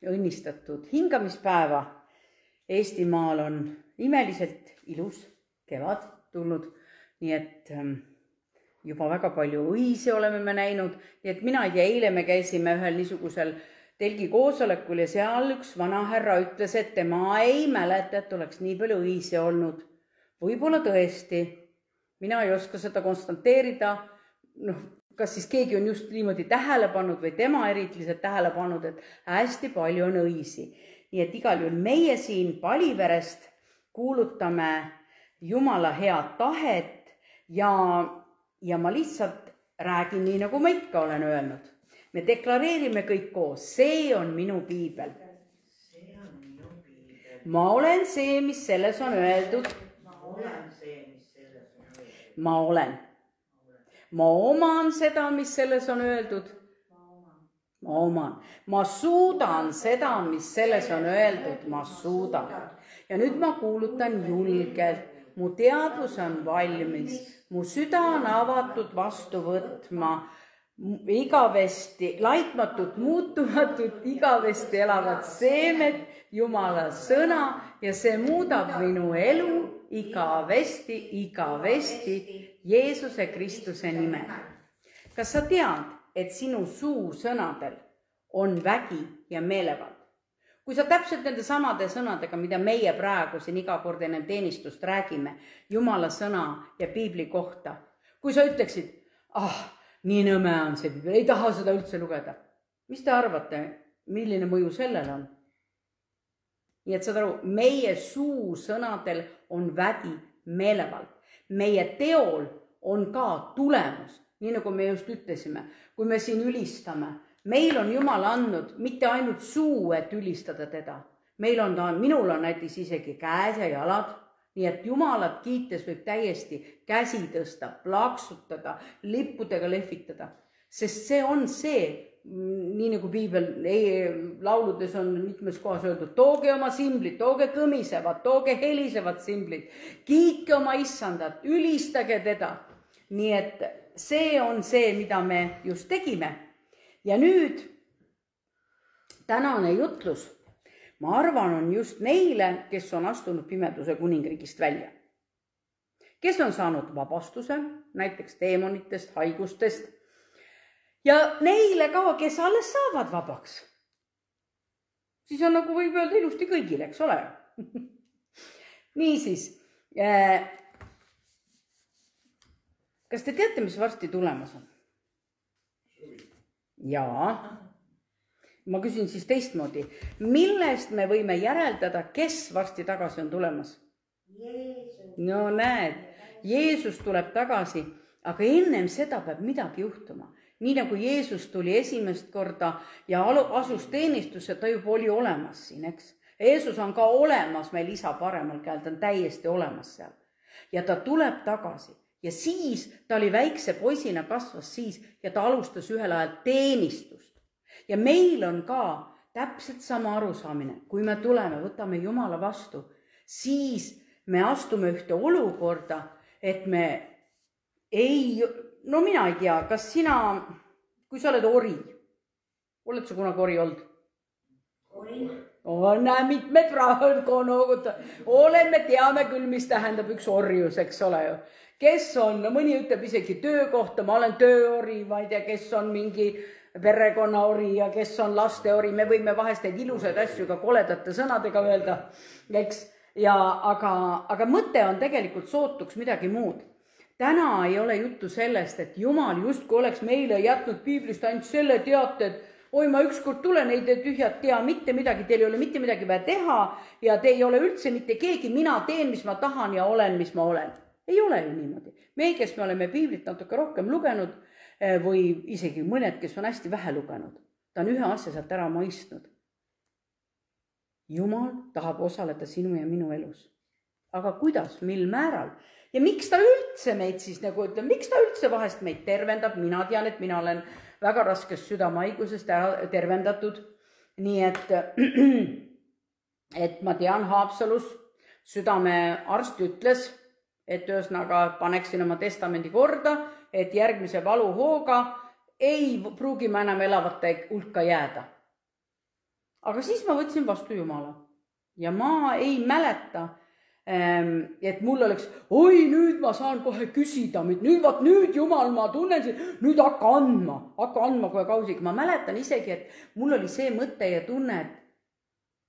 õnnistatud hingamispäeva. Eestimaal on imeliselt ilus kevad tulnud, nii et juba väga palju õisi oleme me näinud. Nii et mina ei tea, eile me käisime ühel niisugusel telgi koosolekul ja seal üks vanahärra ütles, et tema ei mäleta, et oleks nii palju õisi olnud. Võib-olla tõesti. Mina ei oska seda konstanteerida. Kas siis keegi on just niimoodi tähele pannud või tema eritliselt tähele pannud, et hästi palju on õisi. Nii et igal juhul meie siin Paliverest kuulutame Jumala head tahet ja ma lihtsalt räägin nii, nagu ma ikka olen öelnud. Me deklareerime kõik koos, see on minu piibel. Ma olen see, mis selles on öeldud. Ma olen. Ma oman seda, mis selles on öeldud. Ma oman. Ma suudan seda, mis selles on öeldud. Ma suudan. Ja nüüd ma kuulutan julgelt. Mu teadvus on valmis. Mu süda on avatud vastu võtma. Igavesti, laitmatut, muutumatut, igavesti elavad seemed, Jumala sõna ja see muudab minu elu igavesti Jeesuse Kristuse nimel. Kas sa tead, et sinu suu sõnadel on vägi ja meelevald? Kui sa täpselt nende samade sõnadega, mida meie praegu siin iga kord enne teenistust räägime, Jumala sõna ja piibli kohta, kui sa ütleksid, nii nõme on see piibel, ei taha seda üldse lugeda. Mis te arvate, milline mõju sellel on? Nii et saad aru, meie suu sõnadel on vägi meelevald. Meie teol on ka tulemus, nii nagu me just ütlesime, kui me siin ülistame. Meil on Jumal andnud mitte ainult suu, et ülistada teda. Minul on näiteks isegi käes ja jalad, nii et Jumalat kiites võib täiesti käsi tõsta, plaksutada, lippudega lehvitada. Sest see on see, nii nagu piibel lauludes on mitmes kohas öeldud, tooge oma simblid, tooge kõmisevad, tooge helisevad simblid, kiitke oma issandat, ülistage teda. Nii et see on see, mida me just tegime. Ja nüüd tänane jutlus, ma arvan, on just neile, kes on astunud pimeduse kuningriigist välja. Kes on saanud vabastuse, näiteks teemonitest, haigustest, ja neile ka, kes alles saavad vabaks. Siis on nagu võib öelda ilusti kõigile, eks ole. Niisiis, kas te teate, mis varsti tulemas on? Jaa. Ma küsin siis teistmoodi. Millest me võime järeldada, kes varsti tagasi on tulemas? No näed, Jeesus tuleb tagasi, aga ennem seda peab midagi juhtuma. Nii nagu Jeesus tuli esimest korda ja asus teenistusse, ta juba oli olemas siin, eks? Jeesus on ka olemas meil isa paremal käel, ta on täiesti olemas seal. Ja ta tuleb tagasi. Ja siis ta oli väikse poisina, kasvas siis ja ta alustas ühel ajal teenistust. Ja meil on ka täpselt sama arusaamine. Kui me tuleme, võtame Jumala vastu, siis me astume ühte olukorda, et me mina ei tea, kas sina, kui sa oled ori, oled sa kunagi ori olnud? Näe, mitmed praegu nooguta. Me teame küll, mis tähendab üks orjus, eks ole ju. Kes on, mõni ütleb isegi töökohta, ma olen tööori, ma ei tea, kes on mingi perekonnaori ja kes on lasteori. Me võime vahest neid ilusaid asju ka koledate sõnadega öelda, eks? Aga mõte on tegelikult sootuks midagi muud. Täna ei ole juttu sellest, et Jumal justkui oleks meile jätnud piiblist ainult selle teate, et oi, ma ükskord tulen, ei te tühjad tea mitte midagi, teil ei ole mitte midagi vaja teha ja te ei ole üldse mitte keegi, mina teen, mis ma tahan ja olen, mis ma olen. Ei ole ju niimoodi. Me, kes me oleme piiblit natuke rohkem lugenud või isegi mõned, kes on hästi vähe lugenud, ta on ühe asja sealt ära mõistnud. Jumal tahab osaleda sinu ja minu elus. Aga kuidas, mil määral? Ja miks ta üldse meid siis, nagu ütleb, miks ta üldse vahest meid tervendab? Mina tean, et mina olen väga raskest südamehaigusest tervendatud. Nii et ma tean Haapsalus, südamearst ütles, et ühesõnaga paneksin oma testamendi korda, et järgmise valuhooga ei pruugi ma enam elavate hulka jääda. aga siis ma võtsin vastu Jumala ja ma ei mäleta, et mul oleks, oi, nüüd ma saan kohe küsida, nüüd Jumal, ma tunnen siin, nüüd hakka andma kohe kausiga. Ma mäletan isegi, et mul oli see mõte ja tunne, et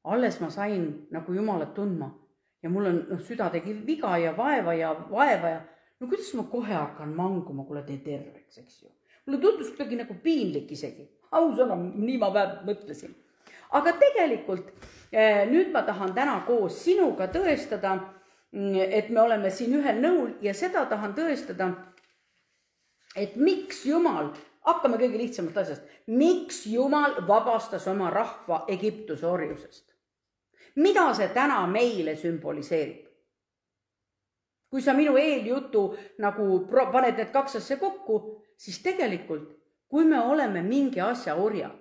alles ma sain nagu Jumalat tundma ja mul on süda tegi viga ja vaeva ja no kuidas ma kohe hakkan manguma, kuule tee terveks, eks ju. Mulle tutvus kuidagi nagu piinlik isegi, ausõna, nii ma mõtlesin. Aga tegelikult nüüd ma tahan täna koos sinuga tõestada, et me oleme siin ühel nõul ja seda tahan tõestada, et miks Jumal, hakkame kõige lihtsamast asjast, miks Jumal vabastas oma rahva Egiptuse orjusest. Mida see täna meile sümboliseerib? Kui sa minu eeljutu nagu paned need kaks asja kokku, siis tegelikult, kui me oleme mingi asja orjad,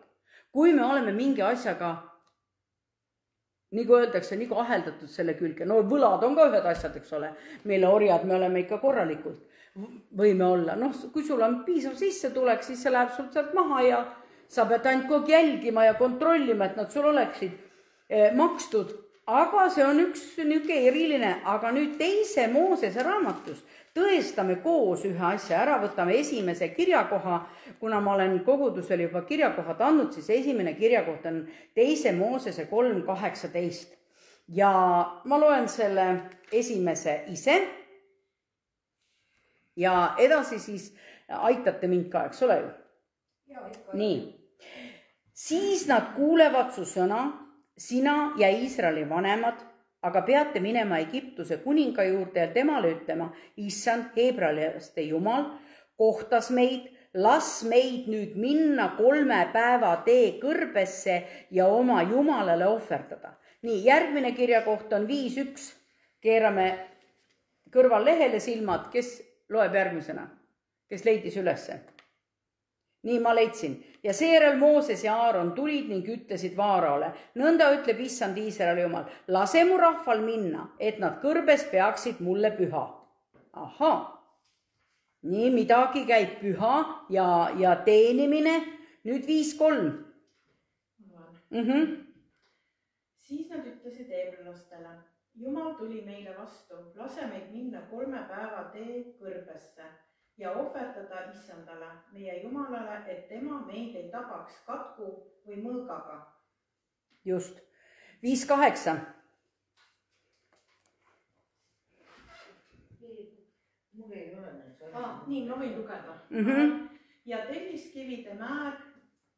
kui me oleme mingi asjaga, nagu öeldakse, nagu aheldatud selle külge, no võlad on ka ühed asjad, eks ole, meile orjad, me oleme ikka korralikult, võime olla, kui sul on piisav sissetulek, siis see läheb sul sealt maha ja sa pead ainult kogu jälgima ja kontrollima, et nad sul oleksid makstud, aga see on üks niisugune eriline, aga nüüd teise Moosese raamatus tõestame koos ühe asja ära, võtame esimese kirjakoha, kuna ma olen kogudusele juba kirjakohad andnud, siis esimene kirjakoht on teise Moosese 3.18 ja ma loen selle esimese ise ja edasi siis aitate mind ka, eks ole ju? Nii, siis nad kuulevad su sõna, sina ja Iisraeli vanemad, aga peate minema Egiptuse kuninga juurde ja temale ütlema, issand, heebrealaste Jumal, kohtas meid, las meid nüüd minna 3 päeva tee kõrbesse ja oma Jumalale ohverdada. Nii, järgmine kirjakoht on 5.1. Keerame kõrval lehele silmad, kes loeb järgmisena, kes leidis ülesse. Nii ma leidsin. Ja seejärel Mooses ja Aaron tulid ning ütlesid Vaaraole, nõnda ütleb issand Iisraeli Jumal, lase mu rahval minna, et nad kõrbes peaksid mulle püha. Ahaa, nii midagi käib püha ja teenimine. Nüüd 5.3. Siis nad ütlesid heebrealastele, Jumal tuli meile vastu, lase meid minna 3 päeva tee kõrbesse ja ohverdada issandale, meie Jumalale, et tema meid ei tabaks katku või mõõgaga. Just. 5.8. Nii, ma võin lugeda. Ja telliskivide määr,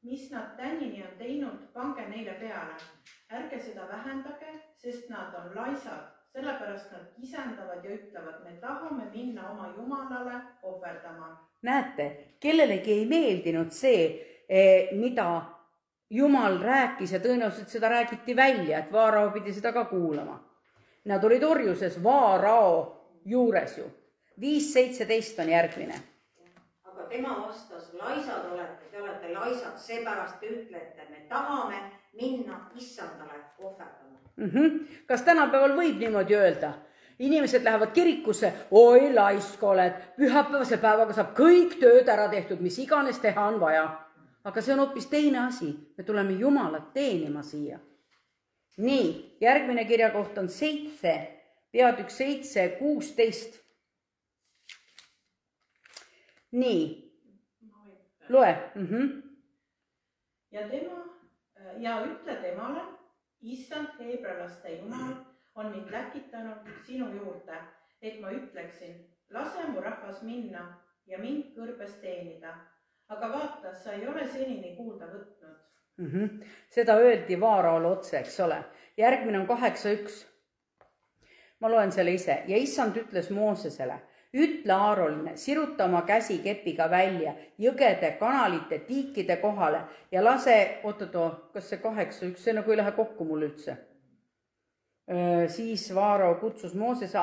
mis nad tänini on teinud, pange neile peale. Ärge seda vähendage, sest nad on laisad. Sellepärast nad kisendavad ja ütlevad, me tahame minna oma Jumalale ohverdama. Näete, kellelegi ei meeldinud see, mida Jumal rääkis ja tõenäoliselt seda räägiti välja, et Vaarao pidi seda ka kuulama. Nad olid orjuses Vaarao juures ju. 5.17 on järgmine. Aga tema vastas, laisad olete, te olete laisad, seepärast te ütlete, me tahame minna issandale ohverdama. Kas tänapäeval võib niimoodi öelda? Inimesed lähevad kirikusse, oi laisk oled, pühapäevase päevaga saab kõik tööd ära tehtud, mis iganes teha on vaja. Aga see on hoopis teine asi, me tuleme Jumalat teenima siia. Nii, järgmine kirjakoht on 7, peatükk 7.16. Nii, loe. Ja ütle temale, issand heebrealaste Jumal on mind läkitanud sinu juurde, et ma ütleksin, lase mu rahvas minna ja mind kõrbes teenida. Aga vaata, sa ei ole senini kuulda võtnud. Seda öeldi Vaaraole otse, eks ole. Järgmine on 8.1. Ma loen selle ise. Ja issand ütles Moosesele, ütle Aaronile, siruta oma käsi kepiga välja jõgede, kanalite, tiikide kohale ja lase, kas see 8.1, see nagu ei lähe kokku mul üldse. Siis Vaarao kutsus Moosese,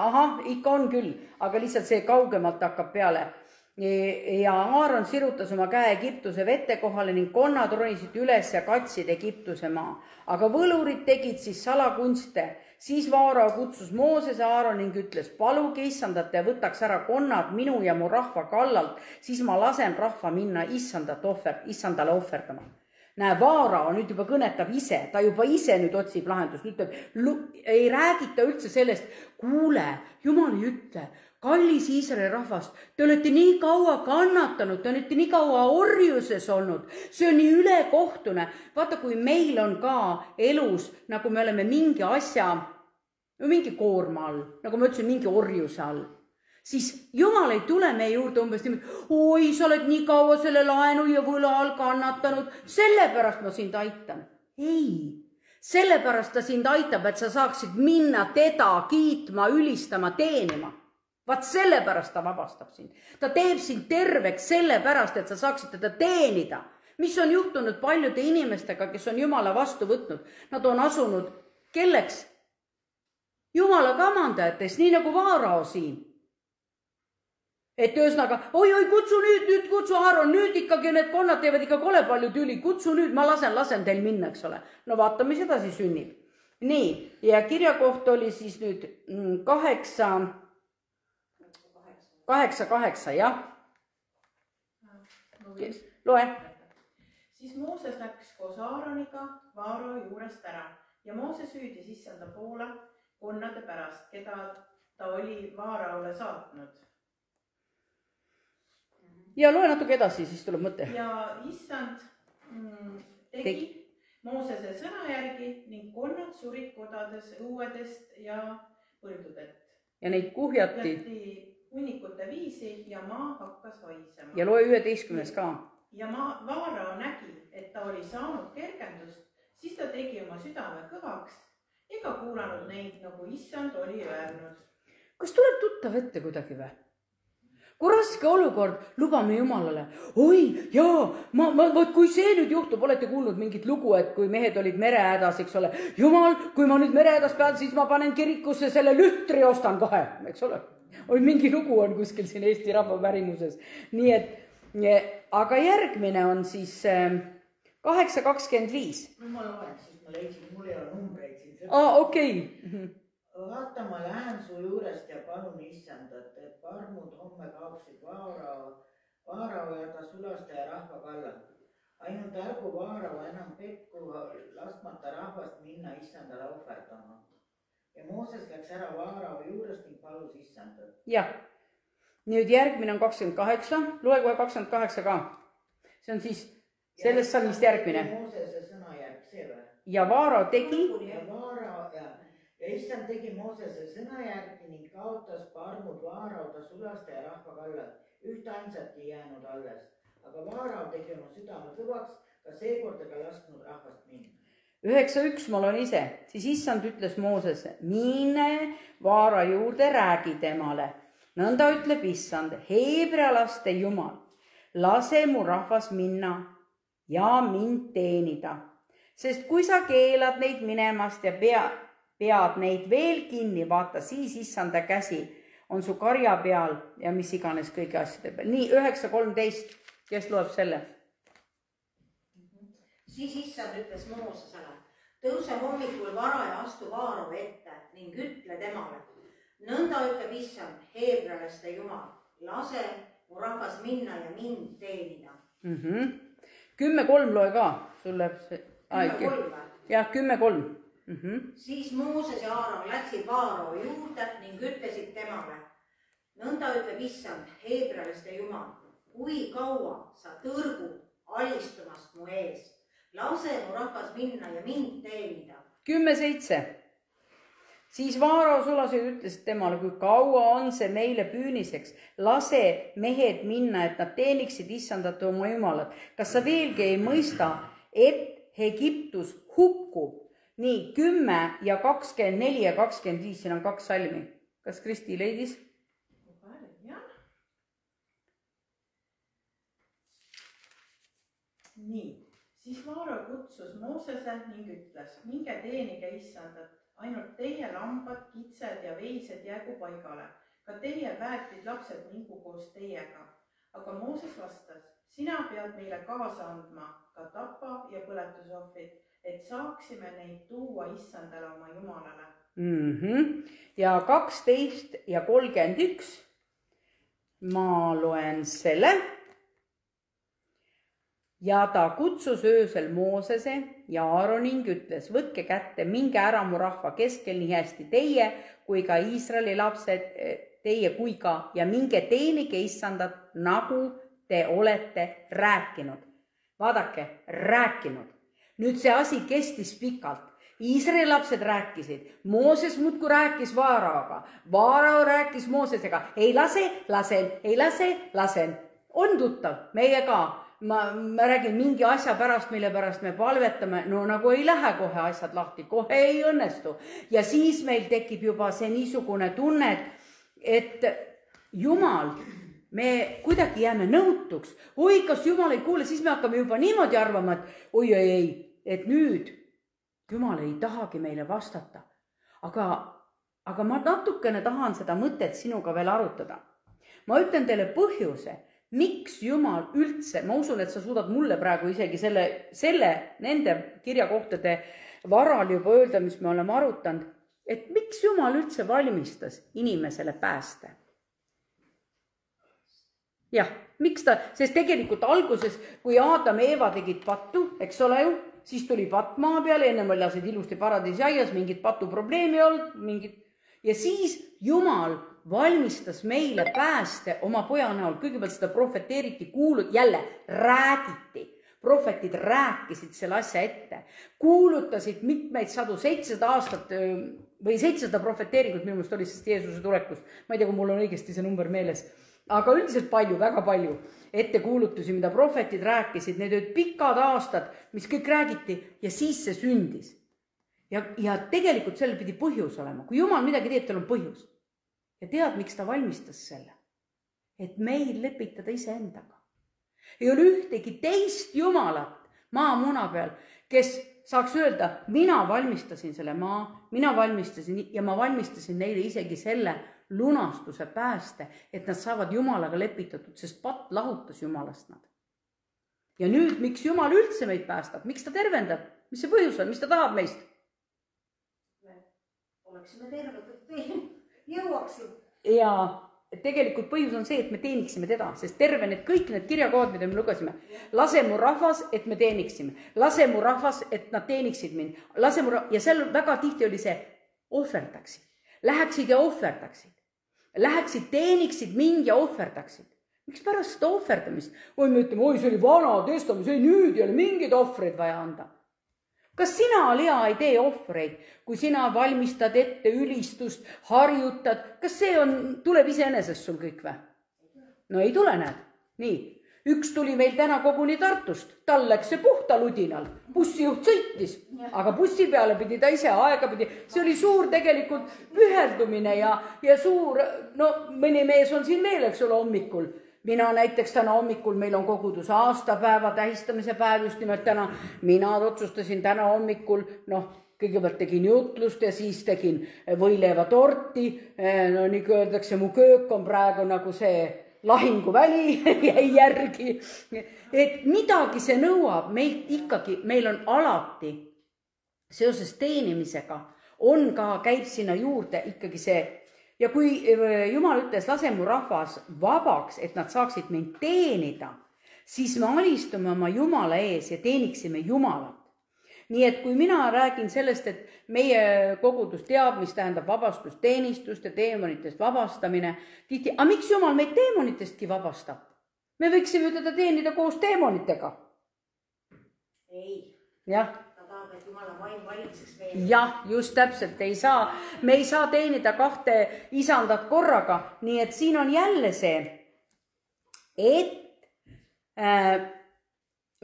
ikka on küll, aga lihtsalt see kaugemalt hakkab peale. Ja Aaron sirutas oma käe Egiptuse vette kohale ning konnad ronisid üles ja katsid Egiptuse maa. Aga võlurid tegid siis salakunste. Siis Vaarao kutsus Moosese Aaron ning ütles, paluge issandat ja võtaks ära konnad minu ja mu rahva kallalt, siis ma lasen rahva minna issandale ohverdama. näe, Vaarao nüüd juba kõnetab ise, ta juba ise nüüd otsib lahendust, ütleb, ei räägita üldse sellest, kuule, jumal ei ütle, kallis Iisraeli rahvast, te olete nii kaua kannatanud, te olete nii kaua orjuses olnud, see on nii ülekohtune. Vaata, kui meil on ka elus, nagu me oleme mingi asja, mingi koorma all, nagu ma ütlesin, mingi orjuse all, siis Jumal ei tule meie juurde umbes niimoodi, oi, sa oled nii kaua selle laenu ja võla all kannatanud, sellepärast ma sind aitan. Ei, sellepärast ta sind aitab, et sa saaksid minna teda kiitma, ülistama, teenima. Vaat sellepärast ta vabastab sind. Ta teeb sind terveks sellepärast, et sa saaksid teda teenida. Mis on juhtunud paljude inimestega, kes on Jumala vastu võtnud? Nad on asunud kelleks? Jumala kamandajatest, nii nagu Vaarao siin. Et ühesõnaga, oi, kutsu nüüd kutsu Aaron, nüüd ikkagi need konnad teevad ikka kole palju tüli, kutsu nüüd, ma lasen teil minna, eks ole. No vaata, mis edasi sünnib. Nii, ja kirjakoht oli siis nüüd 8, jah. Loe. Siis Mooses läks koos Aaroniga Vaarao juurest ära ja Mooses hüüdis issanda poole konnade pärast, keda ta oli Vaaraole saatnud. Ja loe natuke edasi, siis tuleb mõte. Ja issand tegi Moosese sõna järgi ning konnad surid kodades, õuedest ja põldudelt. Ja neid kuhjati. Hunnikute viisi ja maa hakkas haisema. Ja loe 11 ka. Ja Vaarao nägi, et ta oli saanud kergendust, siis ta tegi oma südame kõvaks ega kuulanud neid, nagu issand oli öelnud. Kas tuleb tuttav ette kuidagi või? Kui raske olukord, lubame Jumalale. Oi, jaa, kui see nüüd juhtub, olete kuulnud mingit lugu, et kui mehed olid merehädas, eks ole. Jumal, kui ma nüüd merehädas pean, siis ma panen kirikusse selle lühtri ostan kohe, eks ole. Mingi lugu on kuskil siin Eesti rahva pärimuses. Nii et, aga järgmine on siis 8.25. Ma loen, siis ma leidsin, mul ei ole numbreid siin. Okei. Vaata, ma lähen su juurest ja palun issandat, et parmud homme kaoksid Vaarao ja ta sulaste ja rahva kallalt. Ainult ärgu Vaarao enam petku laskmata rahvast minna issandale ohverdama. Ja Mooses läks ära Vaarao juurest ning palus issandat. Jah, nüüd järgmine on 28, loe kohe 28 ka. See on siis sellest salmist järgmine. Moosese sõna järg, see või? Ja Vaarao tegi. Ja issand tegi Moosese sõna järgi ning kaotas parmud Vaarao ta sulaste ja rahva kallalt. Üht ainsatki jäänud alles. Aga Vaarao tegi oma südame kõvaks, ka seekord ega lasknud rahvast minna. 9.1 ma loen ise, siis issand ütles Moosese, mine Vaarao juurde, räägi temale. Nõnda ütleb issand, Heebrea laste Jumal, lase mu rahvas minna ja mind teenida. Sest kui sa keelad neid minemast ja pead neid veel kinni, vaata, siis issanda käsi on su karja peal ja mis iganes kõigi asjade peal. Nii, 9.13, kes loeb selle? Siis issand ütles Moosesele, tõuse hommikul vara ja astu Vaarao ette ning ütle temale. Nõnda ütleb issand, heebrealaste Jumal, lase mu rahvas minna ja mind teenida. 10.3 loe ka, sul läheb see. 10.3 või? Jah, 10.3. Siis Mooses ja Aaron läksid Vaarao juurde ning ütlesid temale. Nõnda ütleb issand, heebrealaste Jumal, kui kaua sa tõrgud alistumast mu ees, lase mu rahvas minna ja mind teenida. 10.7. Siis Vaarao sulased ütlesid temale, kui kaua on see meile püüniseks, lase mehed minna, et nad teeniksid issandat oma Jumalat. Kas sa veelgi ei mõista, et Egiptus hukkub? Nii, 10 ja 24 ja 25, siin on 2 salmi. Kas Kristi leidis? Nii, siis Vaarao kutsus Moosese ning ütles, minge teenige issandat, ainult teie lambad, kitsed ja veised jäägu paigale, ka teie väetid lapsed mingu koos teiega. Aga Mooses vastas, sina pead meile kaasa andma ka tapa ja põletusohvrid, et saaksime neid tuua issandale oma Jumalale. Ja 12 ja 31 ma loen selle. ja ta kutsus öösel Moosese ja Aaroni ning ütles, võtke kätte, minge ära mu rahva keskel, nii hästi teie kui ka Iisraeli lapsed, teie kui ka, ja minge teenige issandat, nagu te olete rääkinud. Vaadake, rääkinud. Nüüd see asi kestis pikalt. Iisraeli lapsed rääkisid, Mooses muudkui rääkis Vaaraoga, Vaarao rääkis Moosesega, ei lase, lasen. On tuttav, meie ka. Ma räägin mingi asja pärast, mille pärast me palvetame, no nagu ei lähe kohe asjad lahti, kohe ei õnnestu. Ja siis meil tekib juba see niisugune tunne, et Jumal, me kuidagi jääme nõutuks. Oi, kas Jumal ei kuule, siis me hakkame juba niimoodi arvama, et oi, et nüüd Jumal ei tahagi meile vastata. Aga ma natukene tahan seda mõtet sinuga veel arutada. Ma ütlen teile põhjuse, miks Jumal üldse, ma usun, et sa suudad mulle praegu isegi nende kirjakohtade varal juba öelda, mis me oleme arutanud, et miks Jumal üldse valmistas inimesele pääste? Jah, miks ta, sest tegelikult alguses, kui Aadam ja Eeva tegid pattu, eks ole ju, siis tuli patt maa peale, enne me lasid ilusti paradiisiaias, mingit patu probleemi olnud, ja siis Jumal valmistas meile pääste oma poja näol. Kõigepealt seda profeteeriti, jälle räägiti. Prohvetid rääkisid selle asja ette. Kuulutasid mitmeid sadu, 700 aastat või 700 profeteeringut, minu meelest oli sest Jeesuse tulekust. Ma ei tea, kui mul on õigesti see number meeles. Aga üldiselt palju, väga palju ettekuulutusi, mida prohvetid rääkisid. Need olid pikad aastad, mis kõik räägiti ja siis see sündis. Ja tegelikult sellel pidi põhjus olema. Kui Jumal midagi teeb, tal on põhjus. Ja tead, miks ta valmistas selle? Et meil lepitada iseendaga. Ei ole ühtegi teist Jumalat maamuna peal, kes saaks öelda, mina valmistasin selle maa, mina valmistasin ja ma valmistasin neile isegi selle lunastuse pääste, et nad saavad Jumalaga lepitatud, sest patt lahutas Jumalast nad. Ja nüüd, miks Jumal üldse meid päästab? Miks ta tervendab? Mis see põhjus on? Mis ta tahab meist? Oleksime terved, jõuaksid. Ja tegelikult põhjus on see, et me teeniksime teda, sest terve kõik need kirjakohad, mida me lugesime. Lase mu rahvas, et me teeniksime. Lase mu rahvas, et nad teeniksid mind. Ja seal väga tihti oli see ohverdaksid. Läheksid ja ohverdaksid. Läheksid, teeniksid mind ja ohverdaksid. Miks pärast seda ohverdamist? Oi, me ütleme, see oli vana testament, see nüüd ei ole mingeid ohvreid vaja anda. Kas sina, Lea, ei tee ohvreid, kui sina valmistad ette ülistust, harjutad? Kas see tuleb iseenesest sul kõik või? No ei tule, näed. Nii. Üks tuli meil täna koguni Tartust. Tal läks see puhta ludinal. Bussijuht sõitis, aga bussi peale pidi ta ise aega pidi. See oli suur tegelikult püherdumine ja suur, mõni mees on siin veel, eks ole, hommikul. Mina näiteks täna hommikul, meil on koguduse aastapäeva tähistamise päev just nimelt täna. Mina otsustasin täna hommikul, kõigepealt tegin jutlust ja siis tegin võileiva torti. Nii kui öeldakse, mu köök on praegu nagu see lahinguväli jäi järgi. Et midagi see nõuab meilt ikkagi, meil on alati seoses teenimisega, käib sinna juurde ikkagi see. Ja kui Jumal ütles, lase mu rahvas vabaks, et nad saaksid mind teenida, siis me alistume oma Jumala ees ja teeniksime Jumalat. Nii et kui mina räägin sellest, et meie kogudus teab, mis tähendab vabastusteenistust ja teemonitest vabastamine, tihti, aga miks Jumal meid teemonitestki vabastab? Me võiksime teda teenida koos teemonitega. Ei. Jah. Et Jumala vaim valitseks veel. Jah, just täpselt, me ei saa teenida kahte isandat korraga, nii et siin on jälle see, et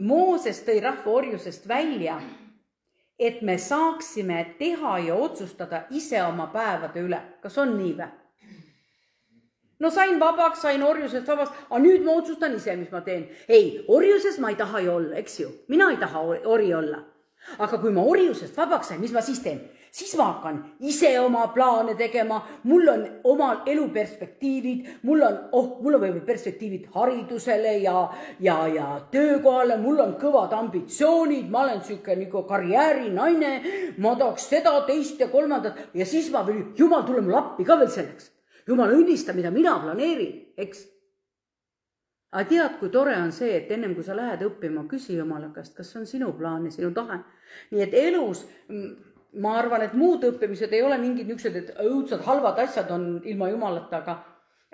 Mooses tõi rahva orjusest välja, et me saaksime teha ja otsustada ise oma päevade üle. Kas on nii või? No sain vabaks, sain orjusest vabast, aga nüüd ma otsustan ise, mis ma teen. Ei, orjuses ma ei taha ju olla, eks ju? Mina ei taha ori olla. Aga kui ma orjusest vabaks sain, mis ma siis teen? Siis ma hakkan ise oma plaane tegema, mul on oma eluperspektiivid, mul on võib-olla perspektiivid haridusele ja töökohale, mul on kõvad ambitsioonid, ma olen siuke nagu karjäärinaine, ma tahaks seda, teist ja kolmandat ja siis ma võin, Jumal, tule mul appi ka veel selleks. Jumal õnnista, mida mina planeerin, eks? aga tead, kui tore on see, et ennem kui sa lähed õppima, küsi Jumala käest, kas see on sinu plaan ja sinu tahe. Nii et elus, ma arvan, et muud õppimised ei ole mingid niisugused, et õudsad halvad asjad on ilma Jumalata,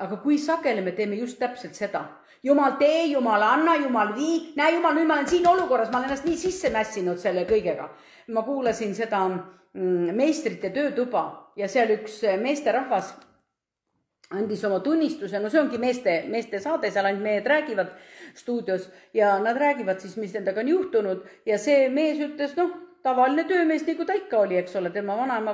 aga kui sageli me teeme just täpselt seda. Jumal tee, Jumal anna, Jumal vii, näe Jumal, nüüd ma olen siin olukorras, ma olen ennast nii sisse mässinud selle kõigega. Ma kuulasin seda meistrite töötuba ja seal üks meesterahvas andis oma tunnistuse, no see ongi meeste saade, seal ainult mehed räägivad stuudios ja nad räägivad siis, mis nendega on juhtunud ja see mees ütles, tavaline töömees, nagu ta ikka oli, eks ole, tema vanaema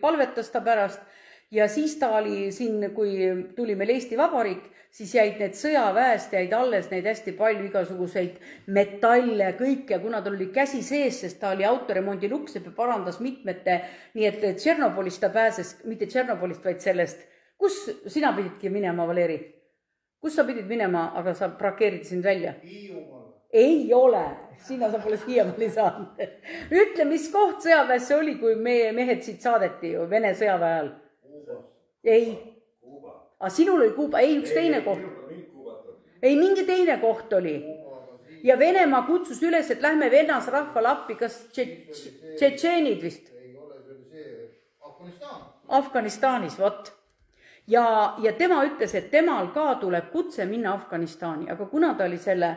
palvetas ta pärast ja siis ta oli siin, kui tuli meil Eesti Vabariik, siis jäid need sõjaväest, jäid alles neid hästi palju igasuguseid metalle, kõik ja kuna tal oli käsi sees, sest ta oli autoremondi Luksepp ja parandas mitmete, nii et Tšernobolist ta pääses, mitte Tšernobolist, vaid sellest. Kus sina pididki minema, Valeri? Kus sa pidid minema, aga sa brakeerid sind välja? Ei ole. Sina sa pole siiamaani saanud. Ütle, mis koht sõjaväes see oli, kui meie mehed siit saadeti ju Vene sõjaväe ajal? Ei. Aga sinul oli Kuuba? Ei, üks teine koht. Ei, mingi teine koht oli. Ja Venemaa kutsus üles, et lähme vennas rahvale appi, kas tšetšeenid vist? Ei ole, see Afganistan. Afganistanis, vot. Ja tema ütles, et temal ka tuleb kutse minna Afganistani, aga kuna ta oli selle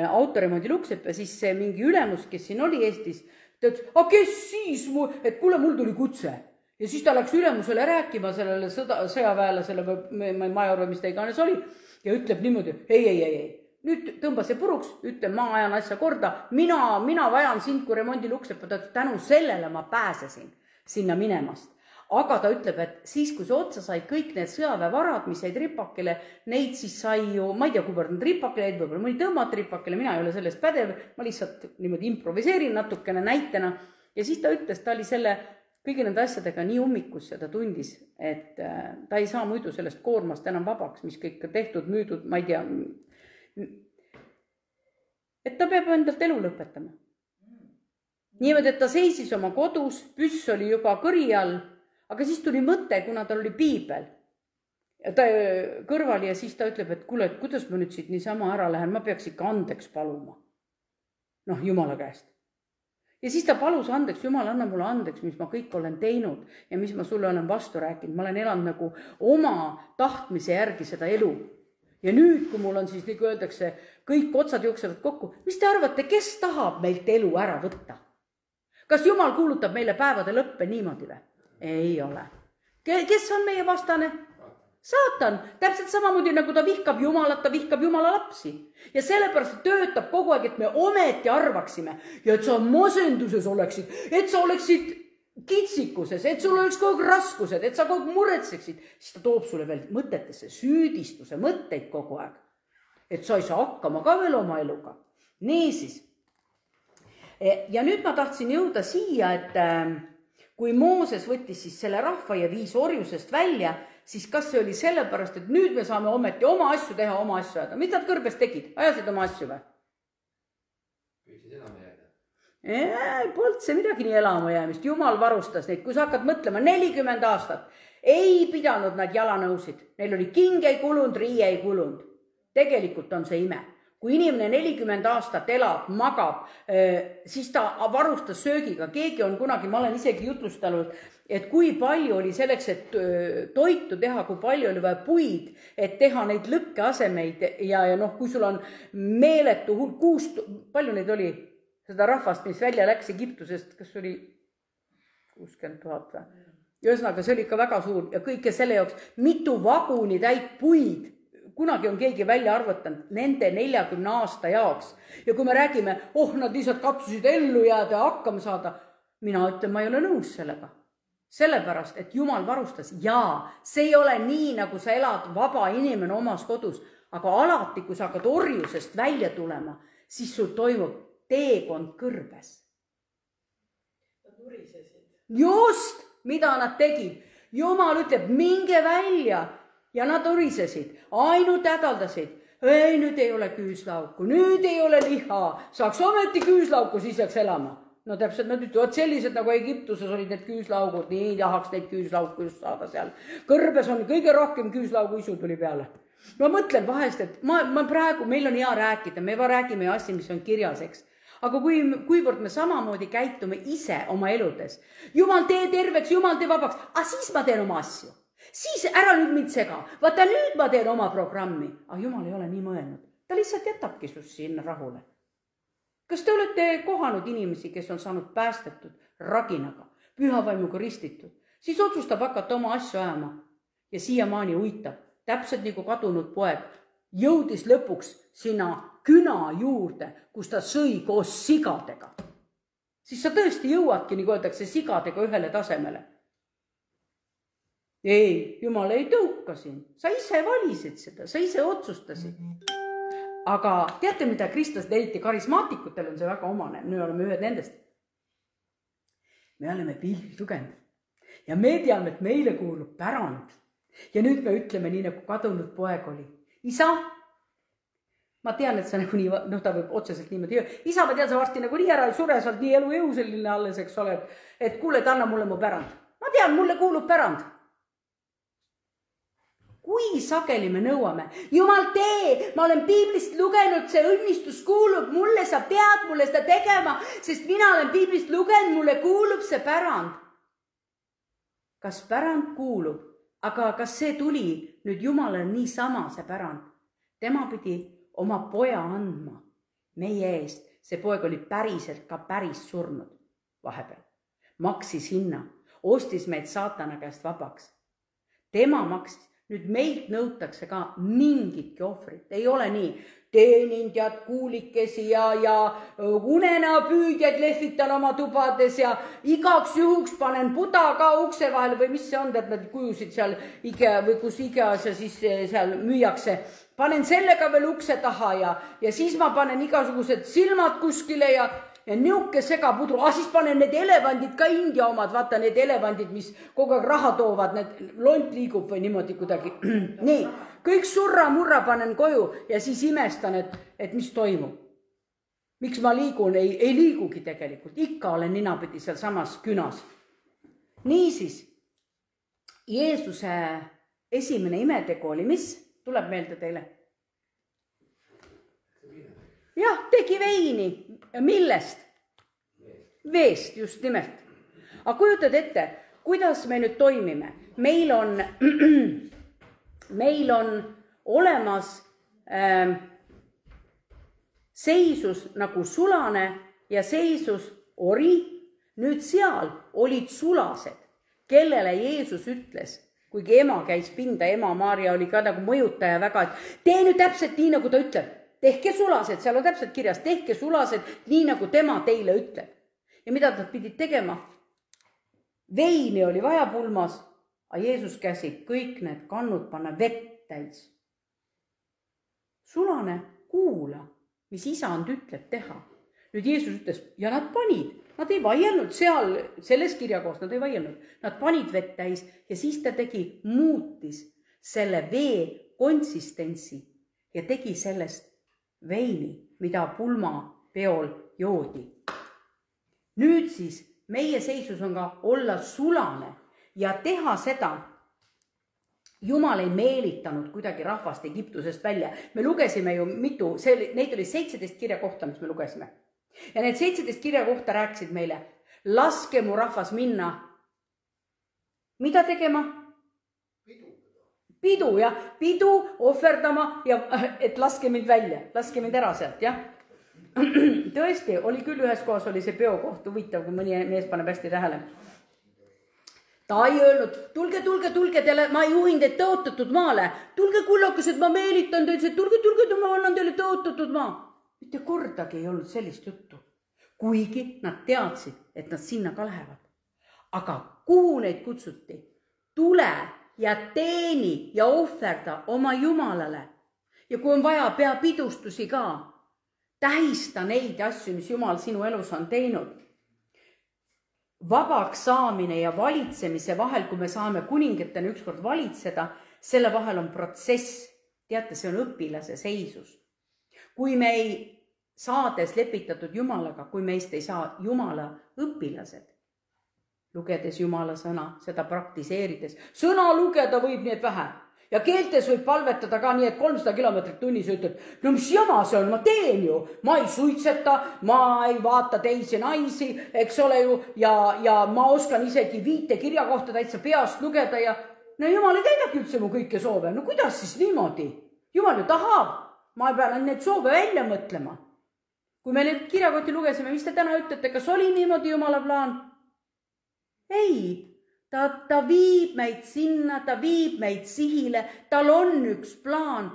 autoremondi Luksepp ja siis see mingi ülemus, kes siin oli Eestis, ta ütles, kes siis, et kuule, mul tuli kutse. Ja siis ta läks ülemusele rääkima sellele sõjaväelasele või major või mis ta iganes oli ja ütleb niimoodi, ei. Nüüd tõmba see puruks, ütle, ma ajan asja korda, mina vajan sind kui remondi Luksepp, tänu sellele ma pääsesin sinna minemast. Aga ta ütleb, et siis, kui see otsa sai kõik need sõjaväevarad, mis jäid ripakile, neid siis sai ju, ma ei tea, kuivõrd need ripakile jäid, võib-olla mõni tõmmat ripakile, mina ei ole sellest pädev, ma lihtsalt niimoodi improviseerin natukene näitena. Ja siis ta ütles, ta oli selle kõigi nende asjadega nii ummikus ja ta tundis, et ta ei saa muidu sellest koormast enam vabaks, mis kõik tehtud, müüdud, ma ei tea. Et ta peab endalt elu lõpetama. Niimoodi, et ta seisis oma kodus, püss oli juba kõri all, aga siis tuli mõte, kuna tal oli piibel ja ta kõrval ja siis ta ütleb, et kuule, et kuidas ma nüüd siit niisama ära lähen, ma peaks ikka andeks paluma. Jumala käest. Ja siis ta palus andeks, Jumal, anna mulle andeks, mis ma kõik olen teinud ja mis ma sulle olen vastu rääkinud. Ma olen elanud nagu oma tahtmise järgi seda elu. Ja nüüd, kui mul on siis, nagu öeldakse, kõik otsad jooksevad kokku, mis te arvate, kes tahab meilt elu ära võtta? Kas Jumal kuulutab meile päevade lõppe niimoodi või? Ei ole. Kes on meie vastane? Saatan. Täpselt samamoodi nagu ta vihkab Jumalat, ta vihkab Jumala lapsi. Ja sellepärast töötab kogu aeg, et me ometi arvaksime ja et sa masenduses oleksid, et sa oleksid kitsikuses, et sul oleks kogu aeg raskused, et sa kogu aeg muretseksid. Siis ta toob sulle veel mõtetesse süüdistuse mõtteid kogu aeg. Et sa ei saa hakkama ka veel oma eluga. Niisiis. Ja nüüd ma tahtsin jõuda siia, et kui Mooses võttis siis selle rahva ja viis orjusest välja, siis kas see oli sellepärast, et nüüd me saame ometi oma asju teha, oma asju ajada. Mis nad kõrbes tegid? Ajasid oma asju või? Püüdsid elama jääda? Polnud see midagi nii elama jäämist. Jumal varustas neid. Kui sa hakkad mõtlema, 40 aastat ei pidanud nad jalanõusid. Neil oli king ei kulunud, riie ei kulunud. Tegelikult on see ime. Kui inimene 40 aastat elab, magab, siis ta varustas söögiga. Keegi on kunagi, ma olen isegi jutlustanud, et kui palju oli selleks, et toitu teha, kui palju oli vaja puid, et teha neid lõkkeasemeid ja kui sul on meeletu hulk, palju neid oli seda rahvast, mis välja läks Egiptusest, kas oli 60 000 või? Ühesõnaga, see oli ikka väga suur ja kõike selle jaoks, mitu vaguni täit puid. Kunagi on keegi välja arvutanud nende 40 aasta jaoks. Ja kui me räägime, nad lihtsalt katsusid ellu jääda ja hakkama saada, mina ütlen, ma ei ole nõus sellega. Sellepärast, et Jumal varustas. Jaa, see ei ole nii, nagu sa elad vaba inimene omas kodus, aga alati, kui sa hakkad orjusest välja tulema, siis sul toimub teekond kõrbes. Nad nurisesid. Just, mida nad tegid. Jumal ütleb, minge välja. Ja nad urisesid, ainult hädaldasid. Ei, nüüd ei ole küüslauku, nüüd ei ole liha. Saaks ometi küüslauku, siis jääks elama. No täpselt nad ütlevad sellised, nagu Egiptuses olid need küüslaugud, nii tahaks neid küüslauku just saada seal. Kõrbes on kõige rohkem küüslaugu isu tuli peale. ma mõtlen vahest, et ma praegu, meil on hea rääkida, me räägime asju, mis on kirjas, eks. Aga kuivõrd me samamoodi käitume ise oma eludes, Jumal tee terveks, Jumal tee vabaks, siis ma teen oma asju. Siis ära nüüd mind sega, vaata nüüd ma teen oma programmi. Aga Jumal ei ole nii mõelnud, ta lihtsalt jätabki sust sinna rahule. Kas te olete kohanud inimesi, kes on saanud päästetud raginaga, pühavaimuga ristitud, siis otsustab hakata oma asju ajama ja siiamaani uitab, täpselt nagu kadunud poeg, jõudis lõpuks sinna küna juurde, kus ta sõi koos sigadega. Siis sa tõesti jõuadki, nagu öeldakse, sigadega ühele tasemele. Ei, Jumal ei tõuka siin, sa ise valisid seda, sa ise otsustasid. Aga teate, mida kristlased, eriti karismaatikutel on see väga omane, me oleme ühed nendest. Me oleme piiblit lugenud ja me teame, et meile kuulub pärand. Ja nüüd me ütleme nii, nagu kadunud poeg oli. Isa, ma tean, et sa nagu nii, ta võib otseselt niimoodi öelda. Isa, ma tean, sa varsti nagu nii ära ei sure, sa oled nii elu selline alles, eks ole, et kuule, et anna mulle mu pärand. Ma tean, mulle kuulub pärand. Kui sageli me nõuame, Jumal tee, ma olen piiblist lugenud, see õnnistus kuulub mulle, sa pead mulle seda tegema, sest mina olen piiblist lugenud, mulle kuulub see pärand. Kas pärand kuulub? Aga kas see tuli nüüd Jumalale niisama see pärand? Tema pidi oma poja andma meie eest. See poeg oli päriselt ka päris surnud vahepeal. Maksis hinna, ostis meid saatana käest vabaks. Tema maksis. Nüüd meilt nõutakse ka mingitki ohvrit. Ei ole nii, teenindjad, kuulikesi ja unenapüüdjad lehvitan oma tubades ja igaks juhuks panen puda ka ukse vahele või mis see on, et nad kujusid seal IKEA või kus IKEAs ja siis seal müüakse. Panen sellega veel ukse taha ja siis ma panen igasugused silmad kuskile ja niuke segapudru. Siis panen need elevandid ka India omad, vaata need elevandid, mis kogu aeg raha toovad, need lont liigub või niimoodi kuidagi. Nii, kõik surra-murra panen koju ja siis imestan, et mis toimub. Miks ma liigun? Ei liigugi tegelikult. Ikka olen ninapidi seal samas künas. Niisiis, Jeesuse esimene imetegu oli, mis? Tuleb meelde teile? Jah, tegi veini. Millest? Veest, just nimelt. Aga kujutad ette, kuidas me nüüd toimime? Meil on olemas seisus nagu sulane ja seisus ori. Nüüd seal olid sulased, kellele Jeesus ütles, kuigi ema käis pinda, ema Maarja oli ka nagu mõjutaja väga, et tee nüüd täpselt nii, nagu ta ütleb. Tehke sulased, seal on täpselt kirjas, tehke sulased nii, nagu tema teile ütleb. Ja mida nad pidid tegema? Veini oli vaja pulmas, aga Jeesus käsib kõik need kannud panna vett täis. Sulane, kuula, mis isand ütleb teha. Nüüd Jeesus ütles, ja nad panid, nad ei vaielnud seal, selles kirjakohas nad ei vaielnud. Nad panid vett täis ja siis ta muutis selle vee konsistentsi ja tegi sellest veini, mida pulma peol joodi. Nüüd siis meie seisus on ka olla sulane ja teha seda. Jumal ei meelitanud kuidagi rahvast Egiptusest välja. Me lugesime ju mitu, neid oli 17 kirja kohta, mis me lugesime. Ja need 17 kirja kohta rääkisid meile, laske mu rahvas minna. Mida tegema? Pidu, jah. Pidu ohverdama ja et laske mind välja, laske mind ära sealt, jah. Tõesti, oli küll ühes kohas oli see peokoht, huvitav, kui mõni mees paneb hästi tähele. Ta ei öelnud, tulge, ma juhin teid tõotatud maale. Tulge kullakesed, ma meelitan teid, tulge, ma annan teile tõotatud maa. Mitte kordagi ei olnud sellist juttu. Kuigi nad teadsid, et nad sinna ka lähevad. Aga kuhu neid kutsuti? Tule ja teeni ja ohverda oma Jumalale. Ja kui on vaja, pea pidustusi ka. Tähista neid asju, mis Jumal sinu elus on teinud. Vabaks saamine ja valitsemise vahel, kui me saame kuningatena ükskord valitseda, selle vahel on protsess. Teate, see on õpilase seisus. Kui me ei saades lepitatud Jumalaga, kui meist ei saa Jumala õpilased, lugedes Jumala sõna, seda praktiseerides. Sõna lugeda võib nii et vähe. ja keeltes võib palvetada ka nii, et 300 kilomeetrit tunnis ütled, no mis jama see on, ma teen ju, ma ei suitseta, ma ei vaata teisi naisi, eks ole ju, ja ma oskan isegi 5 kirjakohta täitsa peast lugeda ja no jumal ei täidagi üldse mu kõike soove, no kuidas siis niimoodi? Jumal ju tahab, ma pean neid soove välja mõtlema. Kui me need kirjakoti lugesime, mis te täna ütlete, kas oli niimoodi jumala plaan? Ei. Ta viib meid sinna, ta viib meid sihile, tal on üks plaan.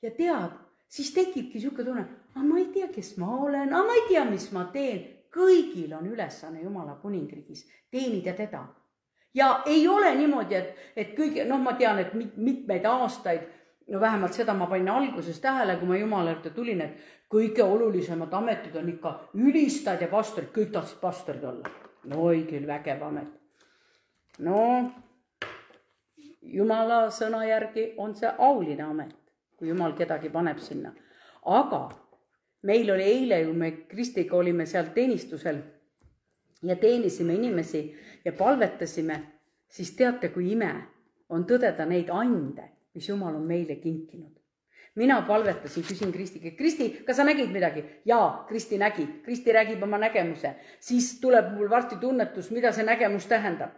Ja tead, siis tekibki siuke tunne, ma ei tea, kes ma olen, ma ei tea, mis ma teen. Kõigil on ülesanne Jumala kuningriigis teenida teda. Ja ei ole niimoodi, et kõige, ma tean, et mitmeid aastaid, no vähemalt seda ma panin alguses tähele, kui ma Jumala juurde tulin, et kõige olulisemad ametid on ikka ülistajad ja pastorid, kõik tahtsid pastorid olla. No ei küll, vägev amet. No, Jumala sõna järgi on see auline amet, kui Jumal kedagi paneb sinna. Aga meil oli eile ju, me Kristiga olime seal teenistusel ja teenisime inimesi ja palvetasime, siis teate, kui ime on tõdeda neid ande, mis Jumal on meile kinkinud. Mina palvetasin, küsin Kristiga, Kristi, kas sa nägid midagi? Jaa, Kristi nägi. Kristi räägib oma nägemuse. Siis tuleb mul varsti tunnetus, mida see nägemus tähendab.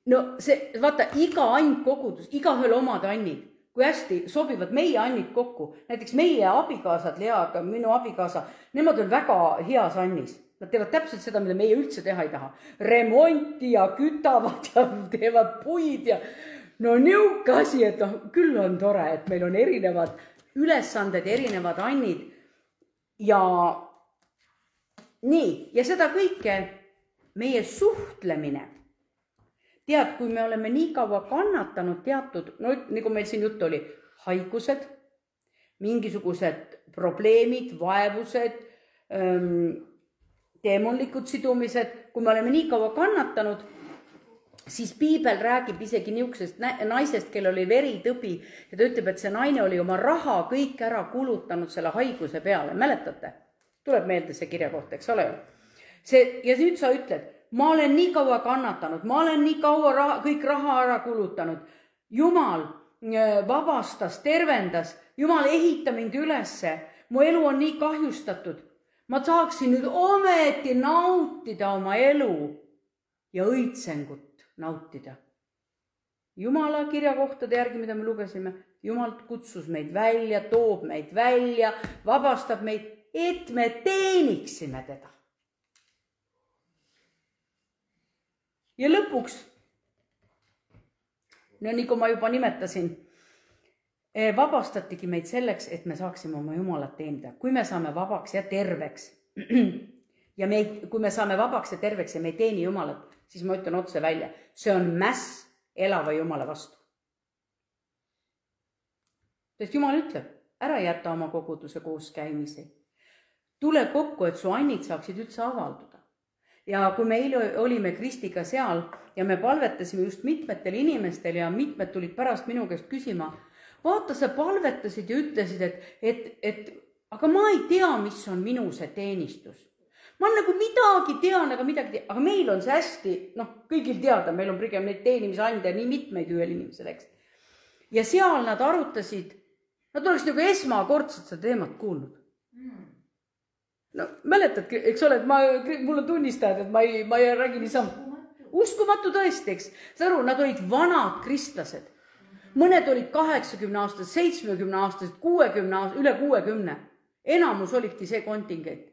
No see, vaata, iga and kogudus, igaühel omad annid, kui hästi sobivad meie annid kokku. Näiteks meie abikaasad, Leaga, minu abikaasa, nemad on väga heas annis. Nad teevad täpselt seda, mida meie üldse teha ei taha. Remonti ja kütavad ja teevad puid ja no niuke asi, et küll on tore, et meil on erinevad ülesanded, erinevad annid ja nii, ja seda kõike meie suhtlemine. Tead, kui me oleme nii kaua kannatanud teatud, no nagu meil siin juttu oli, haigused, mingisugused probleemid, vaevused, teemonlikud sidumised, kui me oleme nii kaua kannatanud, siis piibel räägib isegi niisugusest naisest, kel oli veritõbi ja ta ütleb, et see naine oli oma raha kõik ära kulutanud selle haiguse peale. Mäletate? Tuleb meelde see kirjakoht, eks ole ju? Ja nüüd sa ütled, ma olen nii kaua kannatanud, ma olen nii kaua kõik raha ära kulutanud. Jumal vabastas, tervendas, Jumal ehita mind ülesse, mu elu on nii kahjustatud. Ma saaksin nüüd ometi nautida oma elu ja õitsengut nautida. Jumala kirjakohtade järgi, mida me lugesime, Jumal kutsus meid välja, toob meid välja, vabastab meid, et me teeniksime teda. Ja lõpuks, no nii kui ma juba nimetasin, vabastatigi meid selleks, et me saaksime oma Jumalat teenida. Kui me saame vabaks ja terveks ja kui me saame vabaks ja terveks ja me ei teeni Jumalat, siis ma ütlen otse välja, see on mäss elava Jumala vastu. Sest Jumal ütleb, ära jäta oma koguduse koos käimisi. Tule kokku, et su annid saaksid üldse avalduda. Ja kui me olime Kristiga seal ja me palvetasime just mitmetel inimestel ja mitmed tulid pärast minu käest küsima, vaata, sa palvetasid ja ütlesid, et aga ma ei tea, mis on minu see teenistus. Ma nagu midagi tean, aga meil on see hästi, kõigil teada, meil on pigem neid teenimisande nii mitmeid ühel inimesel, eks. Ja seal nad arutasid, nad oleks nagu esmakordselt seda teemat kuulnud. No, mäletad, eks ole, et mul on tunnistajad, et ma ei räägi niisama. Uskumatu tõesti, eks. Saru, nad olid vanad kristlased. Mõned olid 80 aastased, 70 aastased, 60 aastased, üle 60. Enamus olidki see kontingent.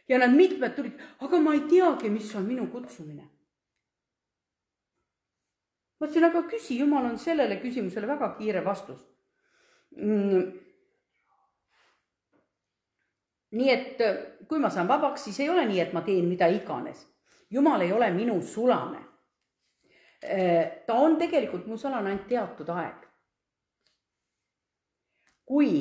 Ja nad mitmed tulid, aga ma ei teagi, mis on minu kutsumine. Ma ütlesin, aga küsi, Jumal on sellele küsimusele väga kiire vastus. Nii et kui ma saan vabaks, siis ei ole nii, et ma teen mida iganes. Jumal ei ole minu sulane. Ta on tegelikult mu sulane ainult teatud aeg. Kui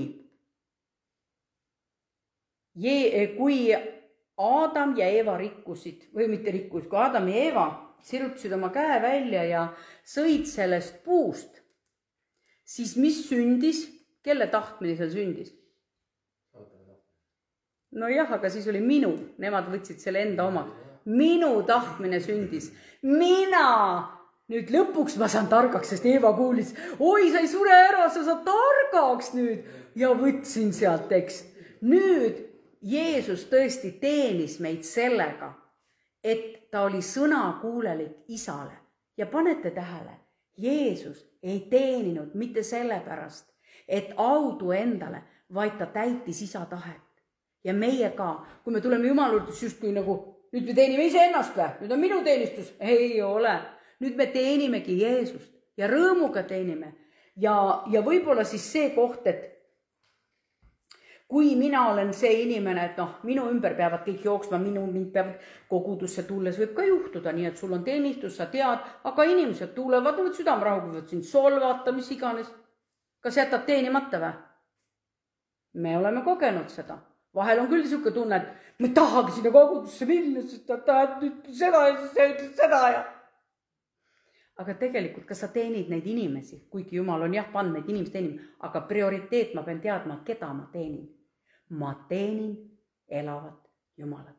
Adam ja Eeva rikkusid, või mitte rikkusid, kui Adam ja Eeva sirutasid oma käe välja ja sõid sellest puust, siis mis sündis? Kelle tahtmine seal sündis? No jah, aga siis oli nemad võtsid selle enda oma. Minu tahtmine sündis. Mina nüüd lõpuks ma saan targaks, sest Eeva kuulis, oi, sa ei sure ära, sa saad targaks nüüd. Ja võtsin sealt, eks. Nüüd Jeesus tõesti teenis meid sellega, et ta oli sõnakuulelik isale. Ja panete tähele, Jeesus ei teeninud mitte sellepärast, et audu endale, vaid ta täitis isa tahet. Ja meie ka, kui me tuleme Jumala juurde, just kui nagu, nüüd me teenime ise ennast või? Nüüd on minu teenistus. Ei ole. Nüüd me teenimegi Jeesust ja rõõmuga teenime. Ja võib-olla siis see koht, et kui mina olen see inimene, et minu ümber peavad kõik jooksma, mind peavad kogudusse tulles võib ka juhtuda, nii et sul on teenistus, sa tead, aga inimesed tulevad, võid südamerahuga, võid sind solvata, mis iganes. Kas jätad teenimata või? Me oleme kogenud seda. Vahel on küll niisugune tunne, et ma ei tahagi sinna kogudusse minna, sest ta tahab nüüd seda ja siis sa ütled seda ja. Aga tegelikult, kas sa teenid neid inimesi, kuigi Jumal on pannud neid inimesi teenima, aga prioriteet ma pean teadma, keda ma teenin. Ma teenin elavat Jumalat.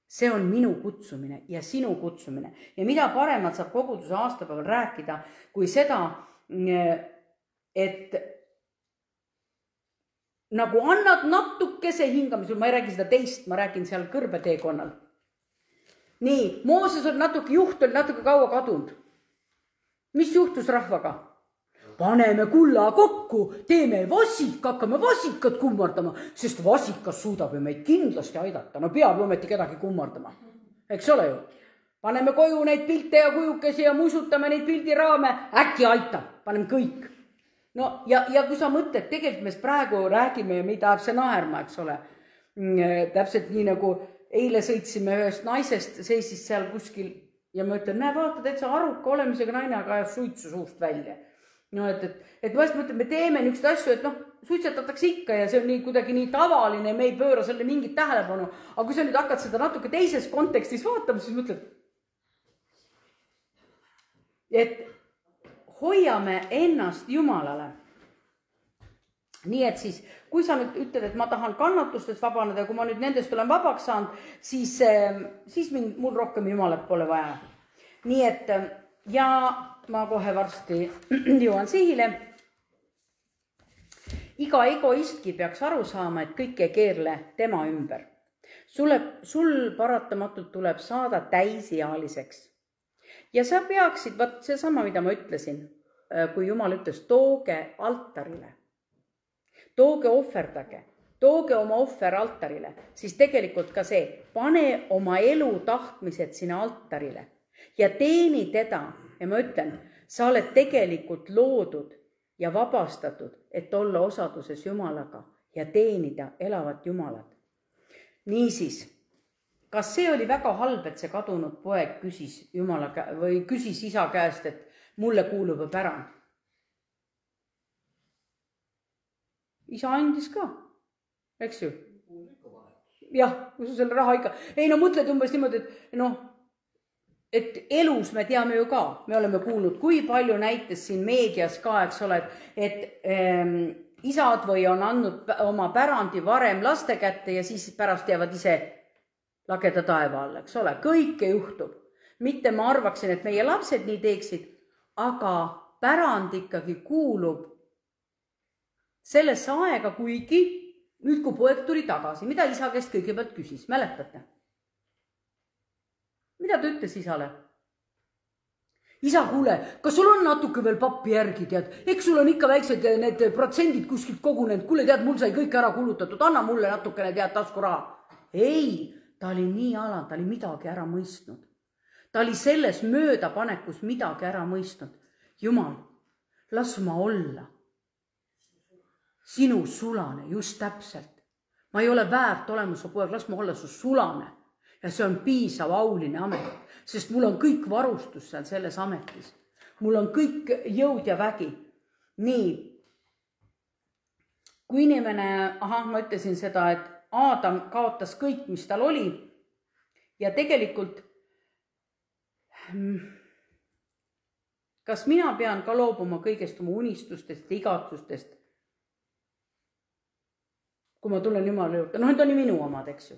See on minu kutsumine ja sinu kutsumine. Ja mida paremat saab koguduse aastapäeval rääkida, kui seda, et nagu annad natukese hingamisel, ma ei räägi seda teist, ma räägin seal kõrbeteekonnal. Nii, Mooses oli natuke, juht oli natuke kaua kadunud. Mis juhtus rahvaga? Paneme kulla kokku, teeme vasika, hakkame vasikat kummardama, sest vasikas suudab ju meid kindlasti aidata. No peab ju ometi kedagi kummardama. Eks ole ju? Paneme koju neid pilte ja kujukesi ja musutame neid pildiraame. Äkki aitab, paneme kõik. No ja kui sa mõtled, tegelikult me praegu räägime ja meid ajab see naerma, eks ole. Täpselt nii nagu eile sõitsime ühest naisest, seisis seal kuskil ja ma ütlen, näe, vaata, et sa aruka olemisega naine, aga ajab suitsu suust välja. No, et vahest mõtled, me teeme niisugust asju, et suitsetatakse ikka ja see on nii kuidagi nii tavaline, me ei pööra selle mingit tähelepanu. Aga kui sa nüüd hakkad seda natuke teises kontekstis vaatama, siis mõtled, et hoiame ennast Jumalale. Nii et siis, kui sa nüüd ütled, et ma tahan kannatustest vabaneda ja kui ma nüüd nendest olen vabaks saanud, siis mul rohkem Jumalat pole vaja. Nii et, ja ma kohe varsti jõuan sihile. Iga egoistki peaks aru saama, et kõik ei keerle tema ümber. Sul paratamatult tuleb saada täisealiseks. Ja sa peaksid, see sama, mida ma ütlesin, kui Jumal ütles, tooge altarile. Tooge ohverdage, tooge oma ohver altarile, siis tegelikult ka see, pane oma elu tahtmised sinna altarile ja teeni teda. Ja ma ütlen, sa oled tegelikult loodud ja vabastatud, et olla osaduses Jumalaga ja teenida elavat Jumalat. Niisiis, kas see oli väga halb, et see kadunud poeg küsis isa käest, et mulle kuulub pärand? Isa andis ka, eks ju? Jah, kui sa selle raha ikka. Ei, no mõtled umbes niimoodi, et elus me teame ju ka, me oleme kuulnud, kui palju näites siin meedias ka, eks ole, et isad või on andnud oma pärandi varem laste kätte ja siis pärast jäävad ise lageda taeva alla, eks ole, kõike juhtub. Mitte ma arvaksin, et meie lapsed nii teeksid, aga pärand ikkagi kuulub sellesse aega, kuigi nüüd, kui poeg tuli tagasi, mida isa käest kõigepealt küsis, mäletate? Mida ta ütles isale? Isa, kuule, kas sul on natuke veel pappi järgi, tead? Eks sul on ikka väiksed need protsendid kuskilt kogunenud. Kuule, tead, mul sai kõik ära kulutatud. Anna mulle natukene, tead, tasku raha. Ei, ta oli nii alan, ta oli midagi ära mõistnud. Ta oli selles möödapanekus midagi ära mõistnud. Jumal, las ma olla. Sinu sulane, just täpselt. Ma ei ole väärt olema su poeg, las ma olla su sulane. Ja see on piisav auline amet, sest mul on kõik varustus seal selles ametis. Mul on kõik jõud ja vägi. Nii, kui inimene, ma ütlesin seda, et Aadam kaotas kõik, mis tal oli ja tegelikult kas mina pean ka loobuma kõigest oma unistustest ja igatsustest? Kui ma tulen Jumala juurde, need on ju minu omad, eks ju.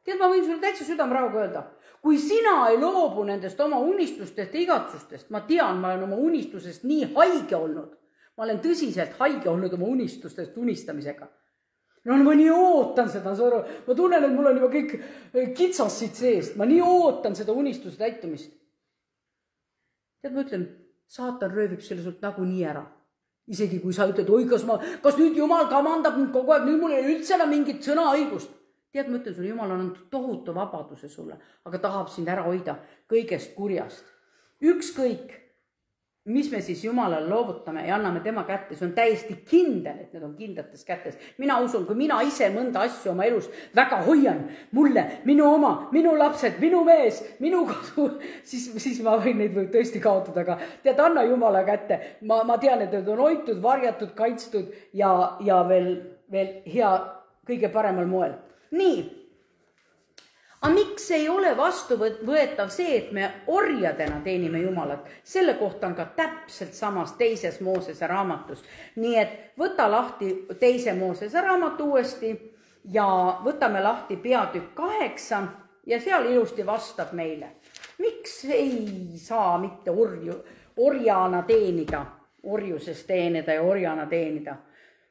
tead, ma võin sulle täitsa südamrahuga öelda, kui sina ei loobu nendest oma unistustest ja igatsustest, ma tean, ma olen oma unistusest nii haige olnud. Ma olen tõsiselt haige olnud oma unistustest unistamisega. No ma nii ootan seda, ma tunnen, et mul on juba kõik kitsas siit seest. Ma nii ootan seda unistuse täitumist. Tead, ma ütlen, saatan röövib selle sult nagunii ära. Isegi kui sa ütled, oi, kas nüüd Jumal kamandab mind kogu aeg, nüüd mul ei üldse enam mingit sõnaõigust. Tead, ma ütlen sulle, Jumal on andnud tohutu vabaduse sulle, aga tahab sind ära hoida kõigest kurjast. Ükskõik, mis me siis Jumalale loovutame ja anname tema kätte, see on täiesti kindel, et need on kindlates kätes. Mina usun, kui mina ise mõnda asju oma elus väga hoian, mulle, minu oma, minu lapsed, minu mees, minu kodu, siis ma võin neid võib tõesti kaotada, aga tead, anna Jumala kätte. Ma tean, et need on hoitud, varjatud, kaitstud ja veel hea, kõige paremal moel. Nii, aga miks ei ole vastuvõetav see, et me orjadena teenime Jumalat? Selle kohta on ka täpselt samas teises Moosese raamatus. Nii et võta lahti teise Moosese raamat uuesti ja võtame lahti peatükk 8 ja seal ilusti vastab meile. Miks ei saa mitte orjana teenida, orjuses teenida ja orjana teenida?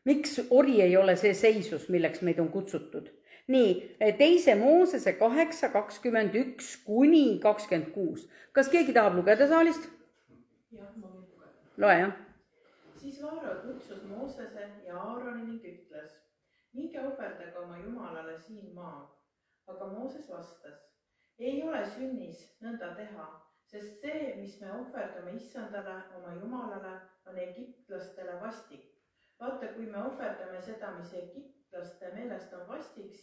Miks ori ei ole see seisus, milleks meid on kutsutud? Nii, teise Moosese 8:21 kuni 26. Kas keegi tahab lugeda saalist? Jah, ma võin lugeda. Loe, jah. Siis Vaaro kutsus Moosese ja Aaroni ning ütles, minge ohverdage oma Jumalale siin maal. Aga Mooses vastas, ei ole sünnis nõnda teha, sest see, mis me ohverdame Issandale oma Jumalale, on egiptlastele vastik. Vaata, kui me ohverdame seda, mis egiptlaste meelest on vastiks,